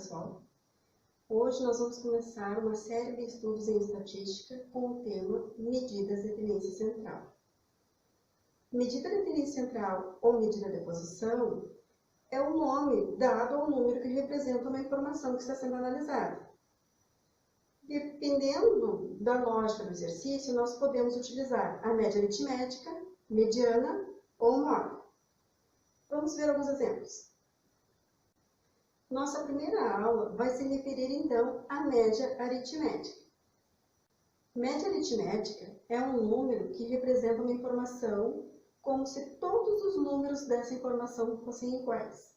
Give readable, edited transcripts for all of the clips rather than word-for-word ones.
pessoal! Hoje nós vamos começar uma série de estudos em estatística com o tema medidas de tendência central. Medida de tendência central ou medida de posição é o nome dado ao número que representa uma informação que está sendo analisada. Dependendo da lógica do exercício, nós podemos utilizar a média aritmética, mediana ou móvel. Vamos ver alguns exemplos. Nossa primeira aula vai se referir, então, à média aritmética. Média aritmética é um número que representa uma informação como se todos os números dessa informação fossem iguais.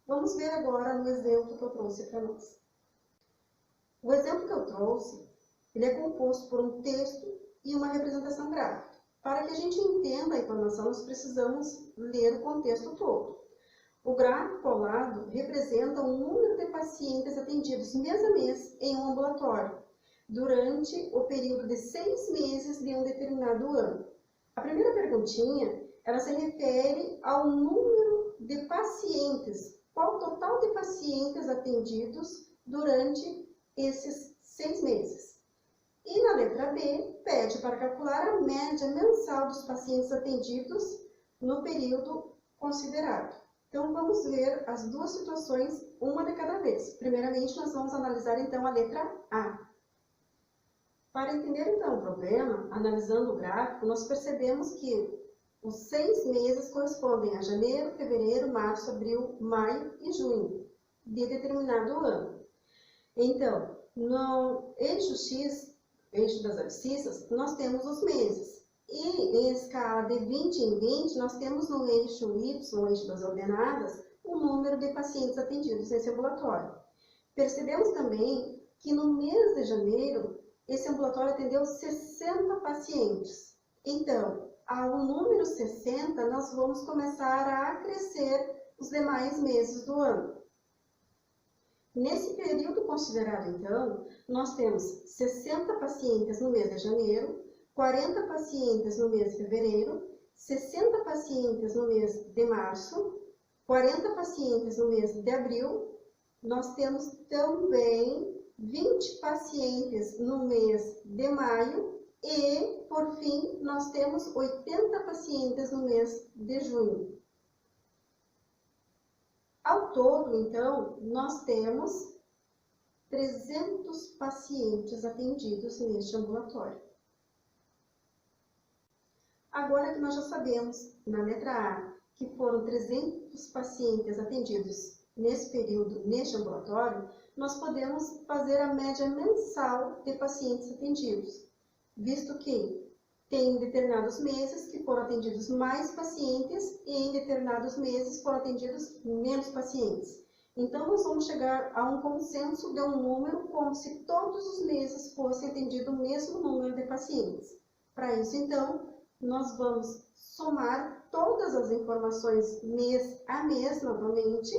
Vamos ver agora no exemplo que eu trouxe para nós. O exemplo que eu trouxe, ele é composto por um texto e uma representação gráfica. Para que a gente entenda a informação, nós precisamos ler o contexto todo. O gráfico ao lado representa o número de pacientes atendidos mês a mês em um ambulatório, durante o período de 6 meses de um determinado ano. A primeira perguntinha, ela se refere ao número de pacientes, qual o total de pacientes atendidos durante esses 6 meses. E na letra B, pede para calcular a média mensal dos pacientes atendidos no período considerado. Então, vamos ver as duas situações, uma de cada vez. Primeiramente, nós vamos analisar, então, a letra A. Para entender, então, o problema, analisando o gráfico, nós percebemos que os 6 meses correspondem a janeiro, fevereiro, março, abril, maio e junho, de determinado ano. Então, no eixo X, eixo das abscissas, nós temos os meses. E em escala de 20 em 20, nós temos no eixo Y, no eixo das ordenadas, o número de pacientes atendidos nesse ambulatório. Percebemos também que no mês de janeiro, esse ambulatório atendeu 60 pacientes. Então, ao número 60, nós vamos começar a acrescer os demais meses do ano. Nesse período considerado, então, nós temos 60 pacientes no mês de janeiro, 40 pacientes no mês de fevereiro, 60 pacientes no mês de março, 40 pacientes no mês de abril. Nós temos também 20 pacientes no mês de maio e, por fim, nós temos 80 pacientes no mês de junho. Ao todo, então, nós temos 300 pacientes atendidos neste ambulatório. Agora que nós já sabemos, na letra A, que foram 300 pacientes atendidos nesse período, neste ambulatório, nós podemos fazer a média mensal de pacientes atendidos, visto que tem determinados meses que foram atendidos mais pacientes e em determinados meses foram atendidos menos pacientes. Então, nós vamos chegar a um consenso de um número como se todos os meses fossem atendido o mesmo número de pacientes. Para isso, então, nós vamos somar todas as informações mês a mês, novamente,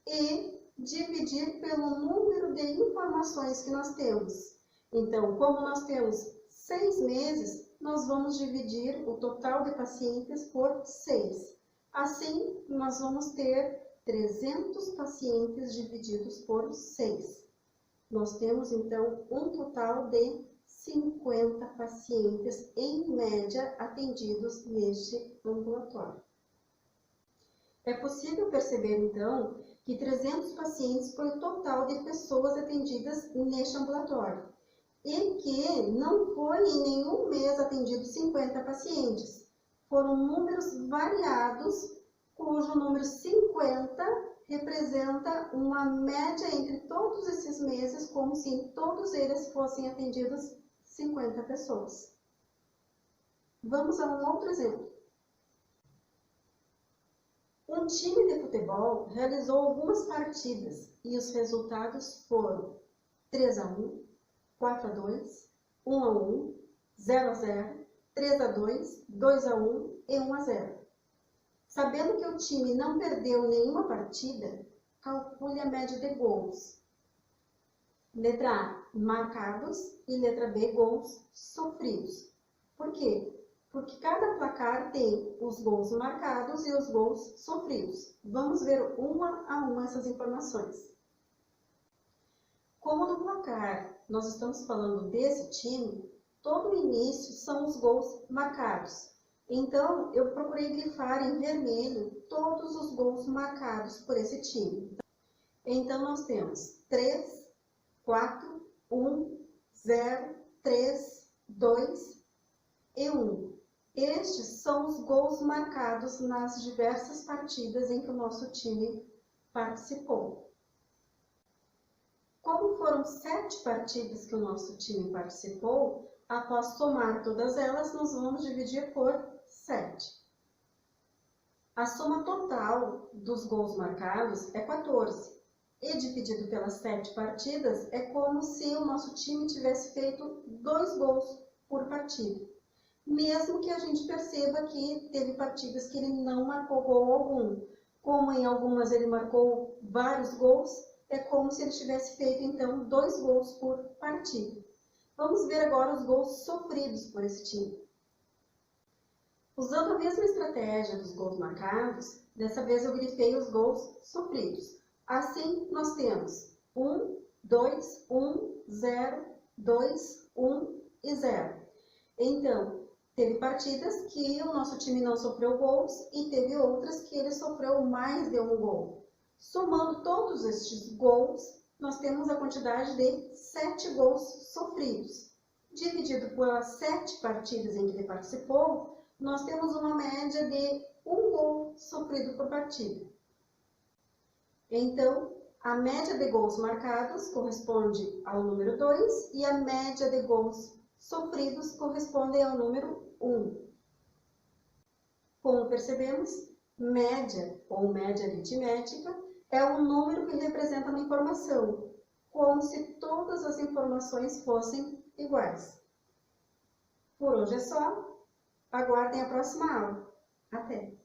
e dividir pelo número de informações que nós temos. Então, como nós temos 6 meses, nós vamos dividir o total de pacientes por 6. Assim, nós vamos ter 300 pacientes divididos por 6. Nós temos, então, um total de 50 pacientes, em média, atendidos neste ambulatório. É possível perceber, então, que 300 pacientes foi o total de pessoas atendidas neste ambulatório e que não foi em nenhum mês atendidos 50 pacientes. Foram números variados, cujo número 50 representa uma média entre todos esses meses, como se em todos eles fossem atendidos 50 pessoas. Vamos a um outro exemplo. Um time de futebol realizou algumas partidas e os resultados foram 3-1, 4-2, 1-1, 0-0, 3-2, 2-1 e 1-0. Sabendo que o time não perdeu nenhuma partida, calcule a média de gols. Letra A, marcados, e letra B, gols sofridos. Por quê? Porque cada placar tem os gols marcados e os gols sofridos. Vamos ver uma a uma essas informações. Como no placar nós estamos falando desse time, todo o início são os gols marcados. Então, eu procurei grifar em vermelho todos os gols marcados por esse time. Então, nós temos 3, 4, 1, 0, 3, 2 e 1. Estes são os gols marcados nas diversas partidas em que o nosso time participou. Como foram 7 partidas que o nosso time participou, após somar todas elas, nós vamos dividir por 7. A soma total dos gols marcados é 14. E dividido pelas 7 partidas, é como se o nosso time tivesse feito 2 gols por partida. Mesmo que a gente perceba que teve partidas que ele não marcou gol algum. Como em algumas ele marcou vários gols, é como se ele tivesse feito, então, 2 gols por partida. Vamos ver agora os gols sofridos por esse time. Usando a mesma estratégia dos gols marcados, dessa vez eu grifei os gols sofridos. Assim, nós temos 1, 2, 1, 0, 2, 1 e 0. Então, teve partidas que o nosso time não sofreu gols e teve outras que ele sofreu mais de um gol. Somando todos estes gols, nós temos a quantidade de 7 gols sofridos. Dividido pelas 7 partidas em que ele participou, nós temos uma média de 1 gol sofrido por partida. Então, a média de gols marcados corresponde ao número 2 e a média de gols sofridos corresponde ao número 1. Como percebemos, média ou média aritmética é um número que representa uma informação, como se todas as informações fossem iguais. Por hoje é só. Aguardem a próxima aula. Até!